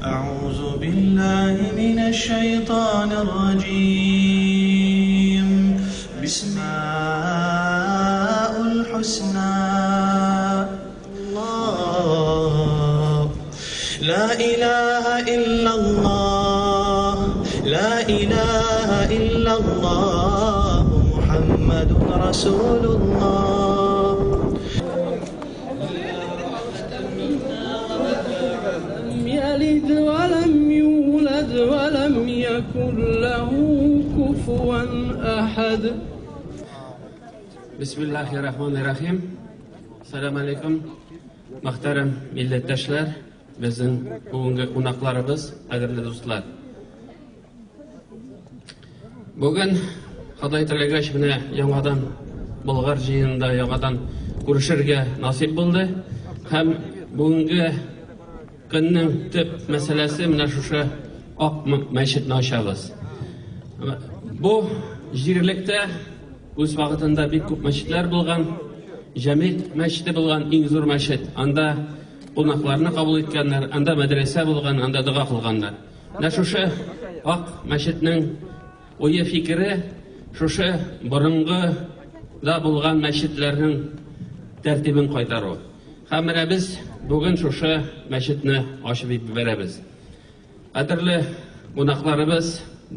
أعوذ بالله من الشيطان الرجيم بسم الله الحسنى الله لا إله إلا الله لا إله إلا الله محمد رسول الله لم يلد ولم يولد ولم يكن له كفوا أحد. Bismillahirrahmanirrahim. Assalamu alaikum. Muhtaram millatdoshlar, bizning bugungi qonaqlarimiz, qadrli do'stlar. Bugun Xudoy tilagach mana yangadan Bulg'ar jiyinida yangadan ko'rishirga nasib bo'ldi. Ham bugungi kunning tip masalasi mana shu oq masjidni ochamiz. Bu jirlikda o'z vaqtida bir ko'p masjidlar bo'lgan, Jamiyat masjidi bo'lgan, eng zo'r masjid. Anda qo'noqlarni qabul etganlar, anda madrasa bo'lgan, anda duo qilganlar. Mana shu oq masjidning o'yi fikri shu burungi da bo'lgan masjidlarning tartibini qaytaruv. Hamma biz bugun shu masjidni ochib beramiz. Qadrli qo'noqlarimiz,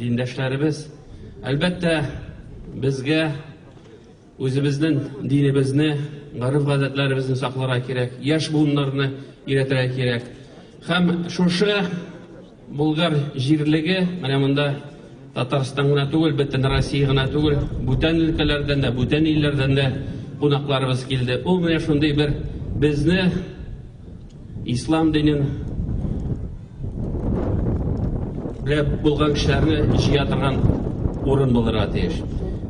dindoshlarimiz, albatta bizga o'zimizning dinimizni, g'arib-g'odatlarimizni saqlash kerak, yosh bularni yaratirish kerak. Ham shu Bulgar jirligi mana bunda Tataristondan tugul, butun Rossiyadan tugul, butun ülkelerden de, butun illerden de qonaqlarimiz keldi. O mana shunday bir bizni islom dinin bilan bo'lgan kishilarni jiyatirgan o'rin bo'lar deyish.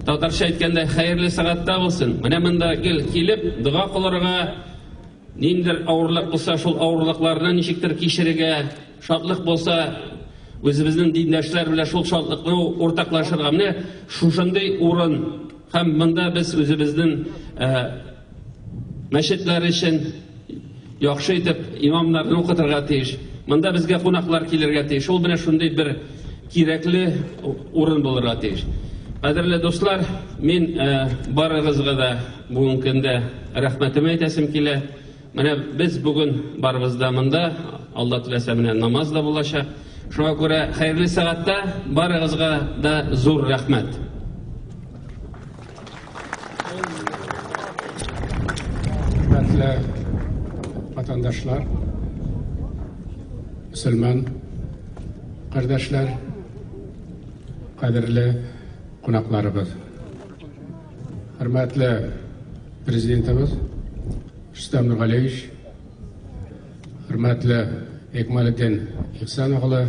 Tatarcha aytganda xayrli saatda bo'lsin. Mana bunda kelib duo qilirga, nindir avurlik bo'lsa, shul avurliklarni nechikdir kechiriga, shodlik bo'lsa, o'zimizning dindoshlar bilan shul shodlikni o'rtoqlashirga, mana shunday o'rin ham bunda biz o'zimizning masjidlar uchun yaxshi etib imomlarni o'qitirga tegish. Bunda bizga qo'noqlar kelirga tegish. Ol bilan shunday bir kerakli o'rin bo'larga tegish. Qadrli do'stlar, men barig'izga da bugungi kunda rahmatimni aytasim kelar. Mana biz bugun baribizda bunda Alloh tilasa bilan namozda bo'lashaq. Shunga ko'ra xayrli saatda barig'izga da zo'r rahmat. Hürmetli vatandaşlar, Müslüman kardeşler, qadrli qonaqlarimiz, hürmetli prezidentimiz Rustam Nurg'aliyev, hürmetli Ekmaliddin İhsan o'g'li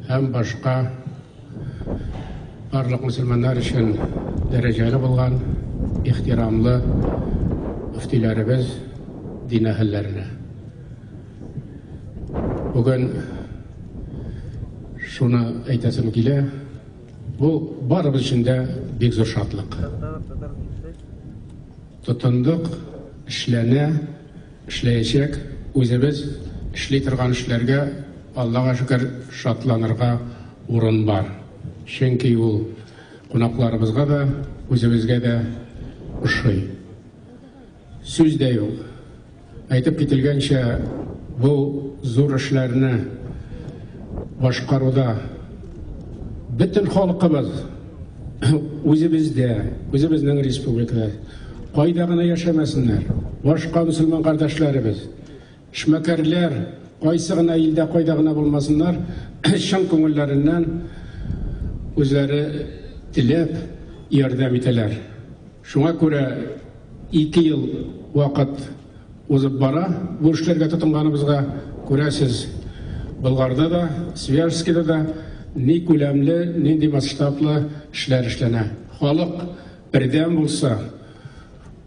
ham boshqa barliq musulmonlar uchun darajali bo'lgan ehtiromli müftiylarimiz, din ahillarına. Bugün şunu aytasım kelar, bu barımız için de büyük zor şartlık. Tutunduq, işleyecek, özümüz işleytirgan işlerge Allah'a şükür şartlanırga urun var. Çünkü bu qonaqlarımızga da, özümüzge de uşuy. Söz de yok. Aytıp ketilgençe bu zor işlerini başkaruda bütün halkımız özümüzden respublikada kaydağına yaşamasınlar. Başka Müslüman kardeşlerimiz, işmekerler, kaysığına ilde kaydağına bulmasınlar. Şan konullerinden özleri dilep yardım eteler. Şuna göre 2 yıl vakit uzun bara, bu işlerge tutunganımızga görəsiz. Bulgarda da, Sviarski'de de ne külemli, ne de masштабlı işler işlene. Halk birden bulsa,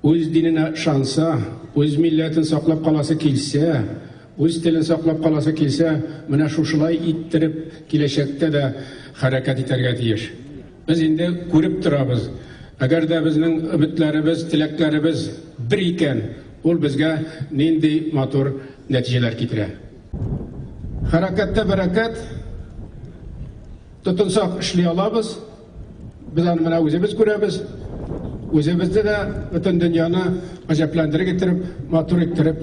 öz dinine şansa, öz milletin saklap kalası kilse, öz tilin saklap kalası kilse, mına şuşulay ittirip kileşekte de hareket iterge diyiş. Biz indi görüp durabız. Agar da bizning umidlarimiz, tilaklarimiz bir ekan, ol bizga nindi motor natijalar keltiradi. Harakatda barakat, tutunsak işli alabız. Biz аны менә үзебез күрәбез. Үзебезне дә бөтен дөньяны гаҗәпләндереп китереп, матур иттереп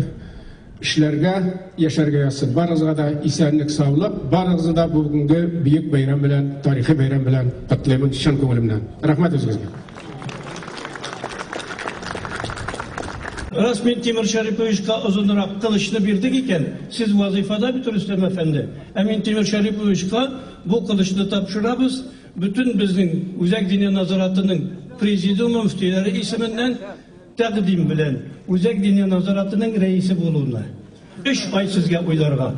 эшләргә, яшәргә ясый. Барыгызга да исәнлек, саулык, барыгызны да бүгенге бөек бәйрәм белән, тарихи бәйрәм белән котлыйм чын күңелемнән. Рәхмәт үзегезгә. Раз мен Тимур Шариповичка озынрак кылычны бирдик икән, сез вазифада бит Рөстәм әфәнде. Мен Тимур Шариповичка бу кылычны тапшырабыз. Bütün bizning Үзәк диния назаратының президиумы мөфтиләре исеменнән тәкъдим белән Үзәк диния назаратының рәисе булуына 3 ай сезгә уйларга.